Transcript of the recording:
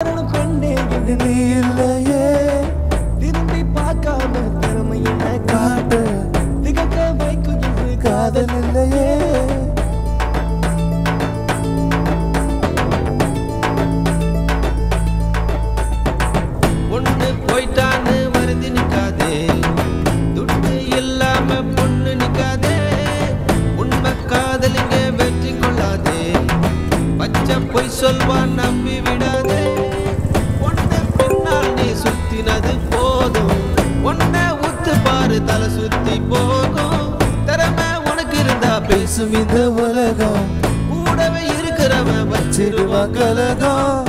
பெண்ணே இது நீ இல்லையே திரும்பி பார்க்காம திறமை என்ன காட்டு திகக்க வைக்கும் இது காதல் இல்லையே பொண்ணு போயிட்டான்னு வருந்தி நிக்காதே துட்டு இல்லாம பொண்ணு நிக்காதே உண்மை காதலிங்க வெற்றி கொள்ளாதே பச்சை பொய் சொல்வான் நம்பி விடாதே பொண்ணு பின்னால் நீ சுத்தினது போதும் ஒன்ன உத்து பாரு தலை சுத்தி போகும் திறமை உனக்கு இருந்தா பேசும் இந்த உலகம் கூடவே இருக்கிறவன் வச்சிருவா கலகம்